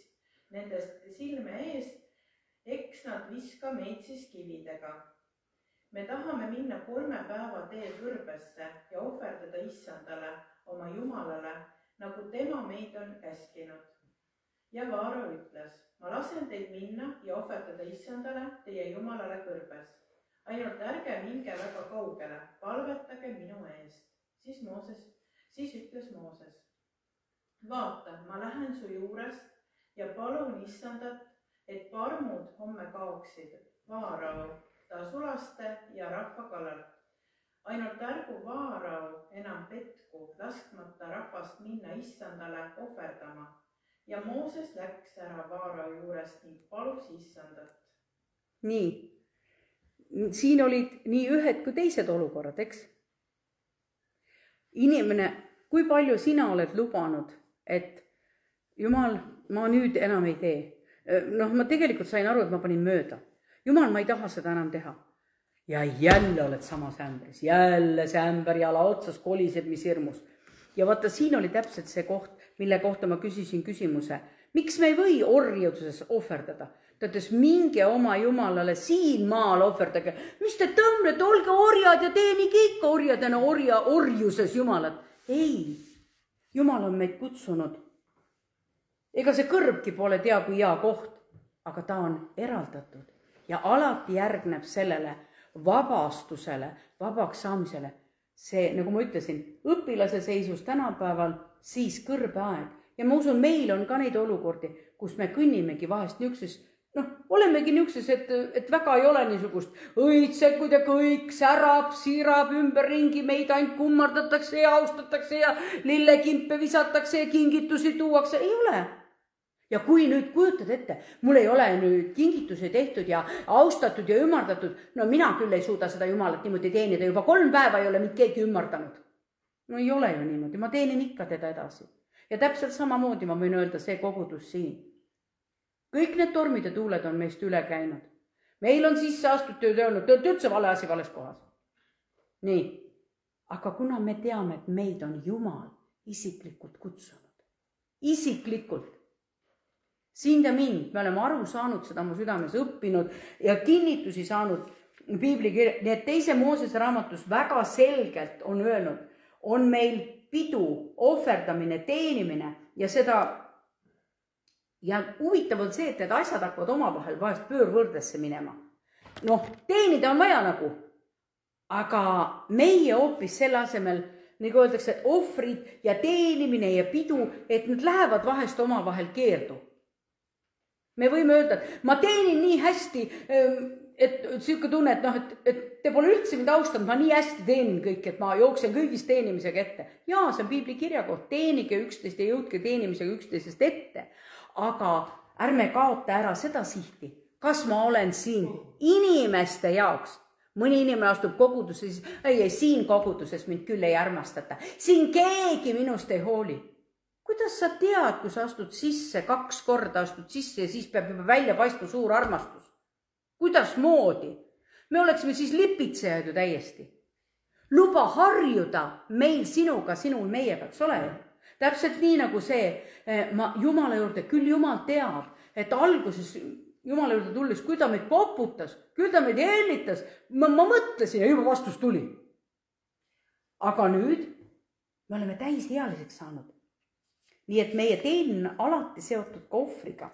nendest silme eest, eks nad viska meid siis kividega. Me tahame minna 3 päeva tee kõrbesse ja ohverdada Issandale, oma Jumalale, nagu tema meid on käskinud. Ja Vaaro ütles, ma lasen teid minna ja ohverdada Issandale, teie Jumalale kõrbes. Ainult ärge minge väga kaugele, palvetage minu eest. Siis ütles Mooses, vaata, ma lähen su juurest ja palun Issandat, et parmud homme kaoksid Vaarao, ta sulaste ja rahva kallalt. Ainult ärgu Vaarao enam petku, laskmata rahvast minna Issandale ohverdama. Ja Mooses läks ära Vaarao juurest ning palus Issandat. Nii, siin olid nii ühed kui teised olukorrad, eks? Inimene, kui palju sina oled lubanud, et Jumal, ma nüüd enam ei tee. Ma tegelikult sain aru, et ma panin mööda. Jumal, ma ei taha seda enam teha. Ja jälle oled samas ämbris. Jälle see ämber jala otsas koliseb, mis hirmus. Ja vaata, siin oli täpselt see koht, mille kohta ma küsisin küsimuse. Miks me ei või orjuses ohverdada? Ta ütles, minge oma Jumalale siin maal ohverdage. Mis te tõmblete, olge orjad ja teenige ikka orjadena orjuses Jumalat. Ei, Jumal on meid kutsunud. Ega see kõrbki pole tea kui hea koht, aga ta on eraldatud ja alati järgneb sellele vabastusele, vabaks saamisele. See, nagu ma ütlesin, õpilase seisus tänapäeval, siis kõrbeaeg. Ja ma usun, meil on ka neid olukordi, kus me kõnnimegi vahest niukses, olemegi niukses, et väga ei ole niisugust õitsekud ja kõik särab, siirab ümberringi, meid ainult kummardatakse ja austatakse ja lillekimpe visatakse ja kingitusi tuuakse. Ei ole. Ja kui nüüd kujutad ette, mul ei ole nüüd kingitusi tehtud ja austatud ja ümardatud, mina küll ei suuda seda Jumalat niimoodi teenida, juba 3 päeva ei ole mind keegi ümardanud. No ei ole ju niimoodi, ma teenin ikka teda edasi. Ja täpselt samamoodi ma võin öelda see kogudus siin. Kõik need tormid ja tuuled on meist üle käinud. Meil on sisse astutud ja öelnud, et üldse vale asi vales kohas. Nii, aga kuna me teame, et meid on Jumal isiklikult kutsunud. Isiklikult. Sind ja mind, me oleme aru saanud seda mu südames õppinud ja kinnitusi saanud piiblikirja. Nii et teise Moosese raamatus väga selgelt on öelnud, on meil pidu, ohverdamine, teenimine ja seda. Ja huvitav on see, et need asjad hakkavad omavahel vahest pöörvõrdesse minema. Teenida on vaja nagu, aga meie hoopis selle asemel, nagu öeldakse, et ohvrid ja teenimine ja pidu, et need lähevad vahest omavahel keerdu. me võime öelda, et ma teenin nii hästi, et siuke tunne, et noh, et te pole üldse mind austanud, ma nii hästi teenin kõik, et ma jooksen kõigist teenimisega ette. Jaa, see on piibli kirja koht, teenige üksteist ja jõudke teenimisega üksteisest ette. Aga ärme kaota ära seda sihti, kas ma olen siin inimeste jaoks. Mõni inimene astub koguduses, ei, siin koguduses mind küll ei armastata. Siin keegi minust ei hooli. Kuidas sa tead, kui sa astud sisse, 2 korda astud sisse ja siis peab juba välja paistma suur armastus? Kuidas moodi? Me oleksime siis lipitsejad ju täiesti. Luba harjuda meil sinuga, sinul meiega, eks ole ju? Täpselt nii nagu see, ma Jumala juurde, küll Jumal teab, et alguses Jumala juurde tulles, kui ta meid poputas, küll ta meid hellitas, ma mõtlesin ja juba vastus tuli. Aga nüüd me oleme täisealiseks saanud. Nii et meie teenin alati seotud ka ohvriga.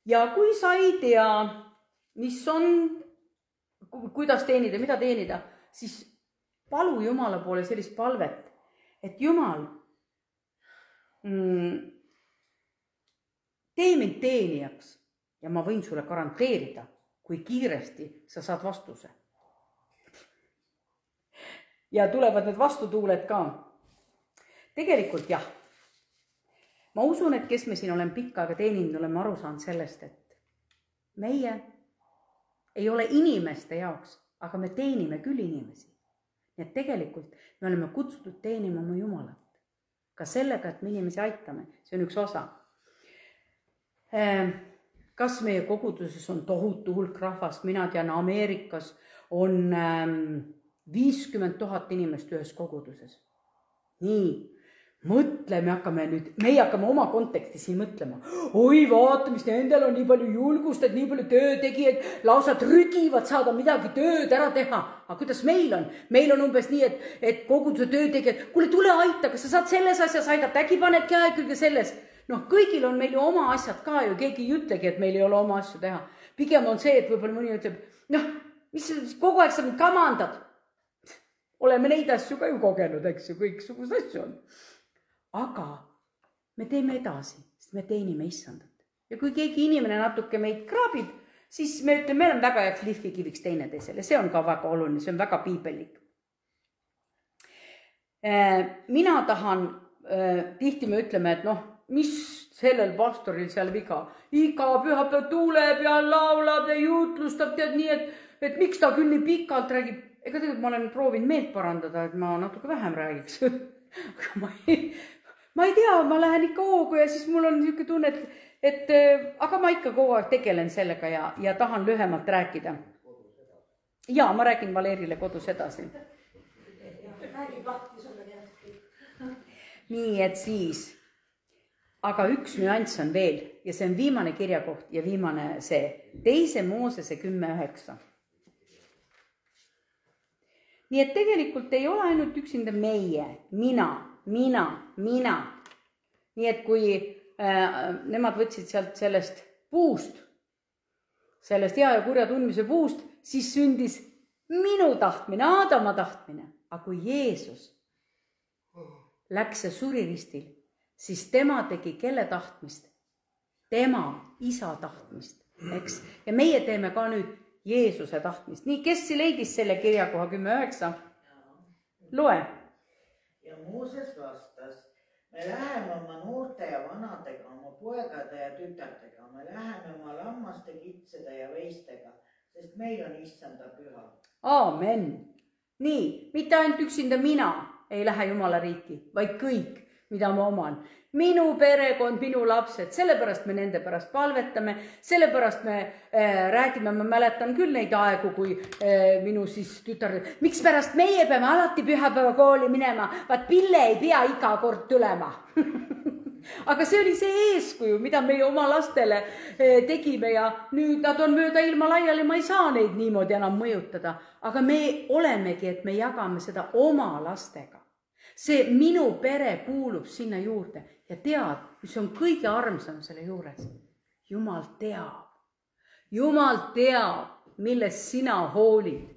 Ja kui sa ei tea, mis on, kuidas teenida, mida teenida, siis palu Jumala poole sellist palvet, et Jumal, tee mind teenijaks ja ma võin sulle garanteerida, kui kiiresti sa saad vastuse. Ja tulevad need vastutuuled ka. Tegelikult jah. Ma usun, et kes me siin oleme pikka aega teeninud, oleme aru saanud sellest, et meie ei ole inimeste jaoks, aga me teenime küll inimesi. Nii et tegelikult me oleme kutsutud teenima oma Jumalat. Ka sellega, et me inimesi aitame, see on üks osa. Kas meie koguduses on tohutu hulk rahvast, mina tean, Ameerikas on 50 000 inimest ühes koguduses. Nii, mõtleme, meie hakkame oma konteksti siin mõtlema. Oi, vaata, mis nendel on nii palju julgust, et nii palju töötegijaid, lausa trügivad saada midagi tööd ära teha. Aga kuidas meil on? Meil on umbes nii, et koguduse töötegijad, kuule, tule aita, kas sa saad selles asjas aidata, äkki paned käe külge selles. Noh, kõigil on meil ju oma asjad ka ju, keegi ei ütlegi, et meil ei ole oma asju teha. Pigem on see, et võib-olla mõni ütleb, noh, mis kogu aeg sa mind kamandad? Oleme neid asju ka ju kogenud, eks ju, kõiksugused asju on. Aga me teeme edasi, sest me teenime Issandat. Ja kui keegi inimene natuke meid kraabib, siis me ütleme, meil on väga heaks lihvikiviks teineteisele. See on ka väga oluline, see on väga piibellik. Mina tahan, tihti me ütleme, et noh, mis sellel pastoril seal viga? Iga pühapäev tuleb ja laulab ja juutlustab, tead nii, et miks ta küll nii pikalt räägib. Ega tegelikult ma olen proovinud meelt parandada, et ma natuke vähem räägiks. ma ei tea, ma lähen ikka hoogu ja siis mul on niisugune tunne, et aga ma ikka kogu aeg tegelen sellega ja tahan lühemalt rääkida. Ja, ma räägin Valerile kodus edasi. Nii, et siis. Aga üks nüanss on veel ja see on viimane kirjakoht ja viimane see 2 Moosese 10:9. Nii et tegelikult ei ole ainult üksinda meie, mina. Nii et kui nemad võtsid sealt sellest puust, sellest hea ja kurja tundmise puust, siis sündis minu tahtmine, Aadama tahtmine. Aga kui Jeesus läks ja suri ristil, siis tema tegi kelle tahtmist? Tema isa tahtmist, eks? Ja meie teeme ka nüüd Jeesuse tahtmist. Nii, kes leidis selle kirjakoha 10:9? Loe. Ja Mooses vastas, me läheme oma noorte ja vanadega, oma poegade ja tütartega, me läheme oma lammaste, kitsede ja veistega, sest meil on Issanda püha. Aamen. Nii, mitte ainult üksinda mina ei lähe Jumala riiki, vaid kõik, mida ma oman. Minu perekond, minu lapsed, sellepärast me nende pärast palvetame, sellepärast me räägime, ma mäletan küll neid aegu, kui minu siis tütar, miks pärast meie peame alati pühapäeva kooli minema, vaat Pille ei pea iga kord tulema. Aga see oli see eeskuju, mida meie oma lastele tegime ja nüüd nad on mööda ilma laiali, ma ei saa neid niimoodi enam mõjutada. Aga me olemegi, et me jagame seda oma lastega. See minu pere kuulub sinna juurde ja tead, mis on kõige armsam selle juures. Jumal teab, millest sina hoolid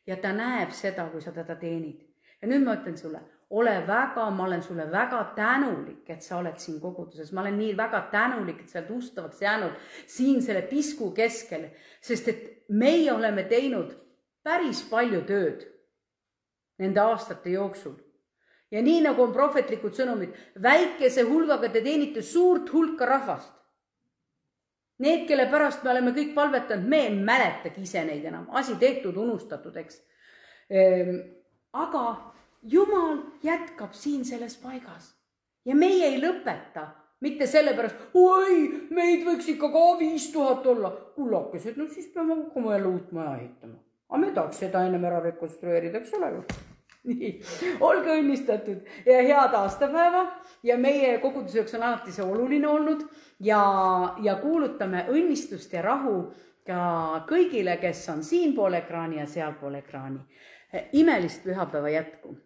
ja ta näeb seda, kui sa teda teenid. Ja nüüd ma ütlen sulle, ma olen sulle väga tänulik, et sa oled siin koguduses. Ma olen nii väga tänulik, et sa oled ustavaks jäänud siin selle pisku keskel, sest et meie oleme teinud päris palju tööd nende aastate jooksul. Ja nii nagu on prohvetlikud sõnumid, väikese hulgaga te teenite suurt hulka rahvast. Need, kelle pärast me oleme kõik palvetanud, me ei mäletagi ise neid enam. Asi tehtud, unustatud, eks. Aga Jumal jätkab siin selles paigas ja meie ei lõpeta. Mitte sellepärast, oi, meid võiks ikka ka 5000 olla. Kullakesed, no siis peame hakkama jälle uut maja ehitama. Aga me tahaks seda ennem ära rekonstrueerida, eks ole ju. Nii, olge õnnistatud ja head aastapäeva ja meie koguduseks on alati see oluline olnud ja kuulutame õnnistust ja rahu ka kõigile, kes on siinpool ekraani ja sealpool ekraani. Imelist pühapäeva jätku!